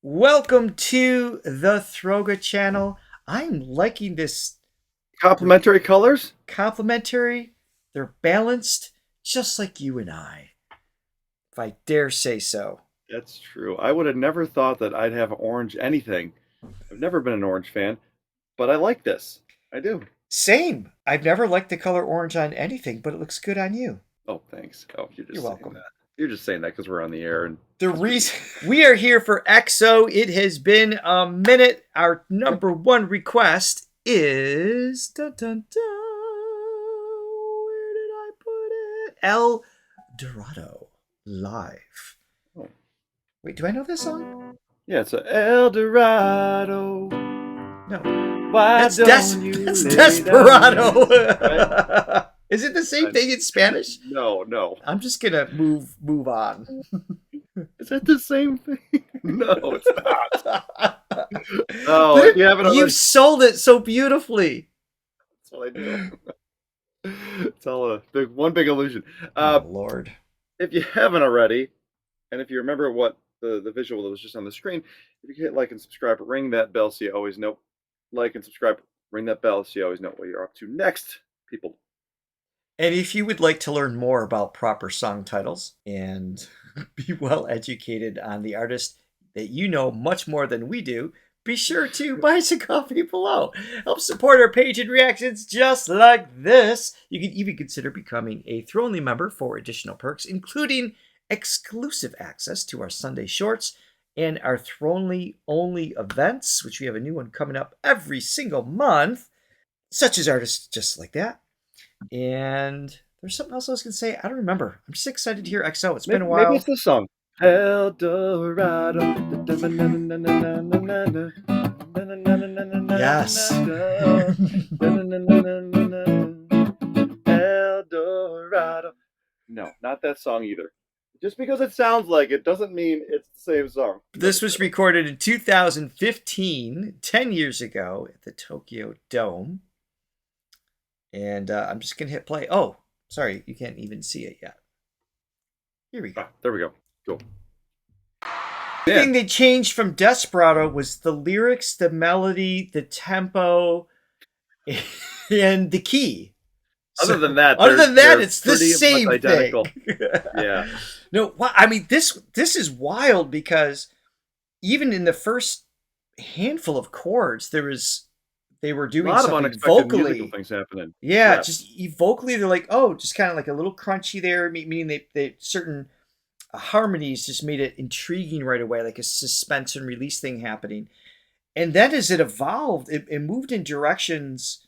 Welcome to the Throga channel. I'm liking this Complementary colors? complimentary. They're balanced, just like you and I, if I dare say so. That's true. I would have never thought that I'd have orange anything. I've never been an orange fan, but I like this. I do. Same. I've never liked the color orange on anything, but it looks good on you. Oh, thanks. Oh, you're You're just saying welcome. that. You're just saying that because we're on the air and The because we. reason we are here for EXO, it has been a minute. Our number one request is dun, dun, dun, where did I put it? El Dorado live. Oh. Wait, do I know this song? Yeah, it's a El Dorado. No, Why that's don't you that's lay down? Desperado. Right? Is it the same thing in Spanish? No, no. I'm just gonna move on. Is that the same thing? No, it's not. Oh, if you haven't You've already, sold it so beautifully. that's what I do. It's all a big illusion. Oh Lord. If you haven't already, and if you remember what the visual that was just on the screen, if you can hit like and subscribe, ring that bell so you always know. Like and subscribe, ring that bell so you always know what you're up to next, people. And if you would like to learn more about proper song titles and be well educated on the artist that you know much more than we do, be sure to buy us a coffee below. Help support our page and reactions just like this. You can even consider becoming a Thronely member for additional perks, including exclusive access to our Sunday shorts and our Thronely only events, which we have a new one coming up every single month, such as artists just like that. And there's something else I was going to say. I don't remember. I'm just excited to hear XO. It's been a Maybe it's while. this song. El Dorado. Yes. El Dorado. No, not that song either. Just because it sounds like it doesn't mean it's the same song. This was recorded in 2015, 10 years ago at the Tokyo Dome. And I'm just going to hit play. Oh, sorry. You can't even see it yet. Here we go. Ah, there we go. Cool. The thing they changed from Desperado was the lyrics, the melody, the tempo, and the key. Other than that, It's the same identical. thing. Yeah. No, well, I mean this is wild because even in the first handful of chords, they were A doing lot of something unexpected musical vocally. things happening. Yeah, Yeah. just vocally, they're like, oh, just kind of like a little crunchy there, meaning they certain harmonies just made it intriguing right away, like a suspense and release thing happening. And then as it evolved, it moved in directions,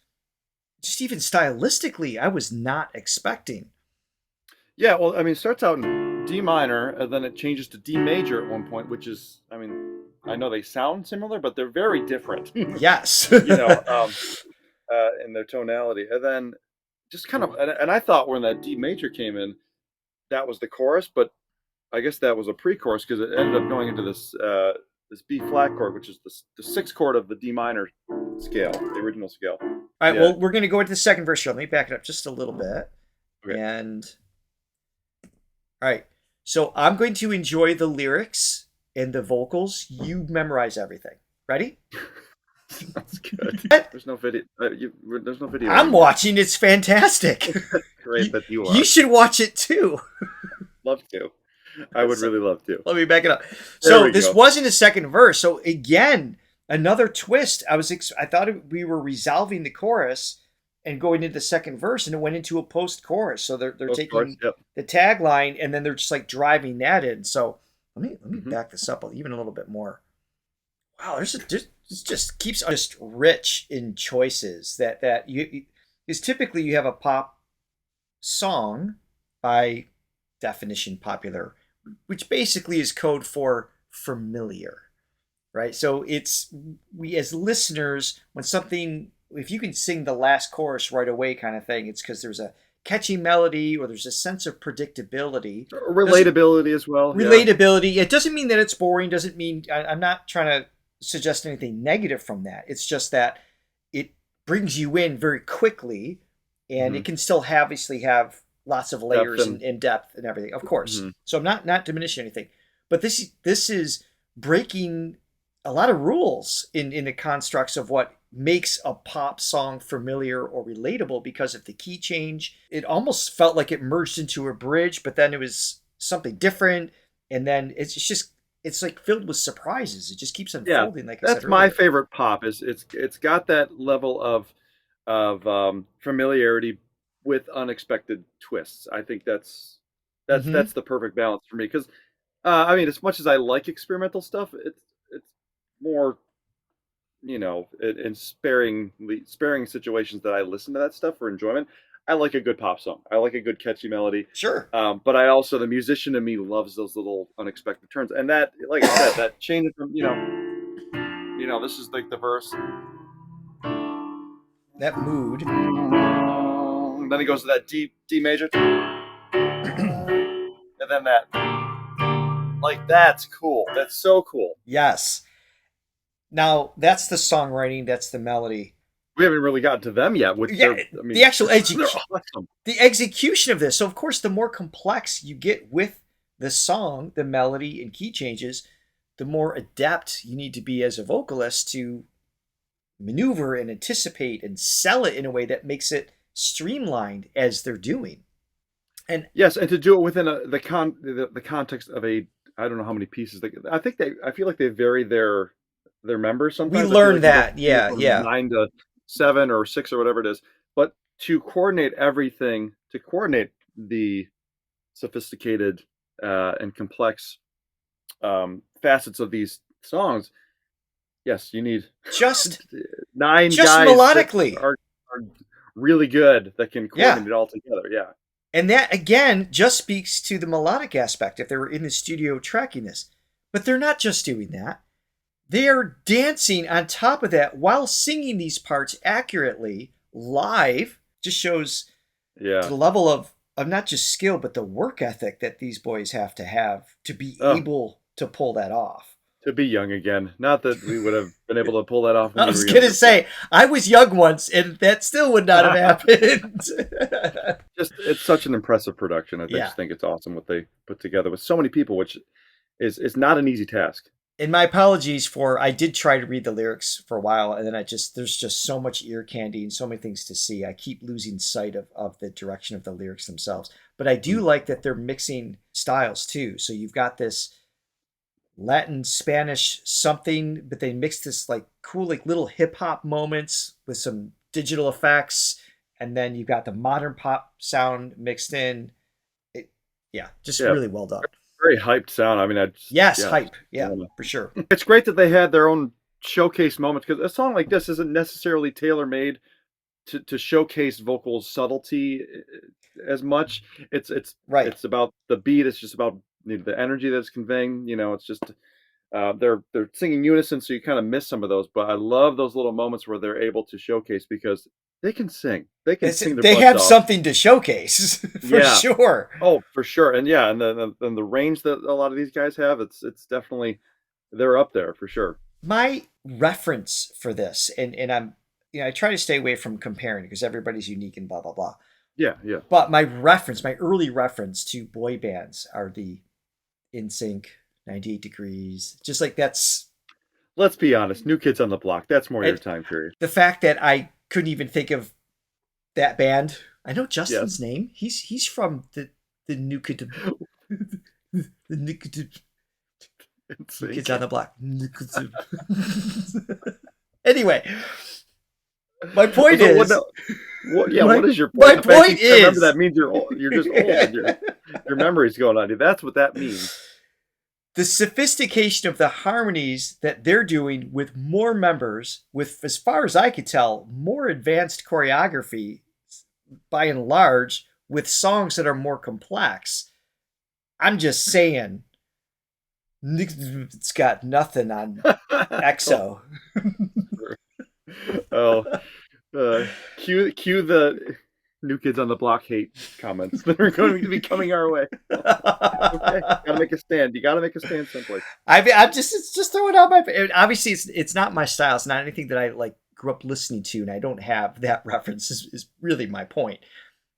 just even stylistically, I was not expecting. Yeah, well, I mean, it starts out in D minor, and then it changes to D major at one point, which is, I mean, I know they sound similar, but they're very different, Yes. in their tonality. And then just kind of, and I thought when that D major came in, that was the chorus, but I guess that was a pre-chorus because it ended up going into this B flat chord, which is the sixth chord of the D minor scale, the original scale. All right, Yeah. well, we're going to go into the second verse here. Let me back it up just a little bit. Okay. And, all right, so I'm going to enjoy the lyrics and the vocals. You memorize everything. Ready? That's good. There's no video. There's no video. I'm watching. It's fantastic. Great that you are. You should watch it too. Love to. I would really love to. Let me back it up. There So we this go. wasn't a second verse. So again, another twist. I thought we were resolving the chorus and going into the second verse, and it went into a post-chorus. So they're Of taking course, yep. the tagline and then they're just like driving that in. So let me Mhm. back this up even a little bit more. Wow, this just keeps just rich in choices that you because typically you have a pop song by definition popular, which basically is code for familiar, right? So it's we as listeners, when something, if you can sing the last chorus right away kind of thing, it's because there's a catchy melody or there's a sense of predictability. Relatability as well. Yeah. Relatability. It doesn't mean that it's boring, doesn't mean I'm not trying to suggest anything negative from that. It's just that it brings you in very quickly and it can still obviously have lots of layers and and depth and everything, of course. Mhm. So I'm not diminishing anything, but this is breaking a lot of rules in the constructs of what makes a pop song familiar or relatable because of the key change. It almost felt like it merged into a bridge, but then it was something different. And then it's like filled with surprises. It just keeps Yeah, unfolding, like I said that's my earlier. favorite pop. Is it's got that level of familiarity with unexpected twists. I think Mm-hmm. that's the perfect balance for me. Because I mean, as much as I like experimental stuff, it's more, in sparing situations that I listen to that stuff for enjoyment. I like a good pop song. I like a good catchy melody. Sure. But I also, the musician in me loves those little unexpected turns. And that, like I said, that change from, this is like the verse. That mood. Then he goes to that D major, and then that, like, that's cool. That's so cool. Yes. Now, that's the songwriting, that's the melody. We haven't really gotten to them yet, which Yeah, I the mean, actual they're awesome. the execution of this. So, of course, the more complex you get with the song, the melody and key changes, the more adept you need to be as a vocalist to maneuver and anticipate and sell it in a way that makes it streamlined as they're doing. And Yes, and to do it within the context of a, I don't know how many pieces I feel like they vary their members we sometimes. I feel learned like you go that. anywhere Yeah, from yeah. 9 to 7 or 6 or whatever it is. But to coordinate everything, to coordinate the sophisticated and complex facets of these songs, yes, you need Just nine just guys that melodically. are really good that can Yeah. coordinate it all together. Yeah. And that again just speaks to the melodic aspect if they were in the studio tracking this. But they're not just doing that. They are dancing on top of that while singing these parts accurately live. Just shows Yeah. the level of not just skill, but the work ethic that these boys have to be Oh, able to pull that off. to be young again. Not that we would have been able to pull that off when I we were was going to younger, but say, I was young once, and that still would not have happened. just it's such an impressive production. I Yeah. just think it's awesome what they put together with so many people, which is not an easy task. And my apologies for I did try to read the lyrics for a while, and then there's just so much ear candy and so many things to see. I keep losing sight of the direction of the lyrics themselves. But I do Mm. like that they're mixing styles too. So you've got this Latin, Spanish something, but they mix this like cool like little hip hop moments with some digital effects, and then you've got the modern pop sound mixed in. It, yeah, just Yeah, really well done. very hyped sound. I mean, Yes, yeah, hype. Yeah, um, for sure. it's great that they had their own showcase moments because a song like this isn't necessarily tailor made to showcase vocal subtlety as much. It's Right. it's about the beat. It's just about the energy that it's conveying. It's just they're singing unison, so you kind of miss some of those. But I love those little moments where they're able to showcase because they can sing. They can sing their They butts have off. something to showcase for Yeah. sure. Oh, for sure. And yeah, and the range that a lot of these guys have, it's definitely, they're up there for sure. My reference for this, and I'm, I try to stay away from comparing because everybody's unique and blah blah blah. Yeah, yeah. But my early reference to boy bands are the NSYNC, 98 Degrees, just like that's Let's be honest. New Kids on the Block. That's more your and time period. the fact that I couldn't even think of that band. I know Yes. Justin's name. He's from the New Kid, the New Kid, New See? Kids on the Block. Anyway, my point So what? is, Yeah. my, What is your my point? If I point think I remember, is, that means you're old. You're just old, and your memory's going on you. That's what that means. the sophistication of the harmonies that they're doing with more members, with, as far as I could tell, more advanced choreography by and large, with songs that are more complex. I'm just saying, it's got nothing on EXO. Oh, cue the New Kids on the Block hate comments that are going to be coming our way. Okay, gotta make a stand. You gotta make a stand someplace. I'm just it's just throwing out my. Obviously, it's not my style. It's not anything that I like grew up listening to, and I don't have that reference. Is really my point.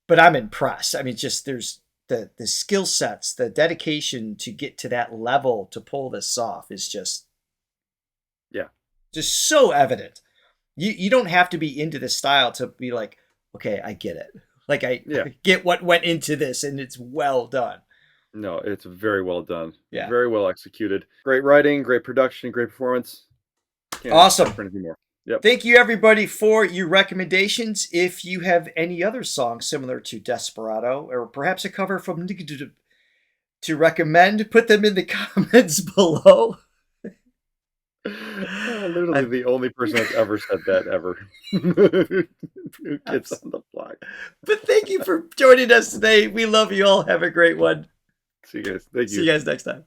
But I'm impressed. I mean, just there's the skill sets, the dedication to get to that level to pull this off is just so evident. You don't have to be into this style to be like, okay, I get it. Like I get what went into this, and it's well done. No, it's very well done. Yeah. Very well executed. Great writing, great production, great performance. Can't Awesome. ask for anything more. Yep. Thank you, everybody, for your recommendations. If you have any other songs similar to Desperado, or perhaps a cover from to recommend, put them in the comments below. Literally the only person that's ever said that ever. Who gets on the block. But thank you for joining us today. We love you all. Have a great one. See you guys. Thank you. See you guys next time.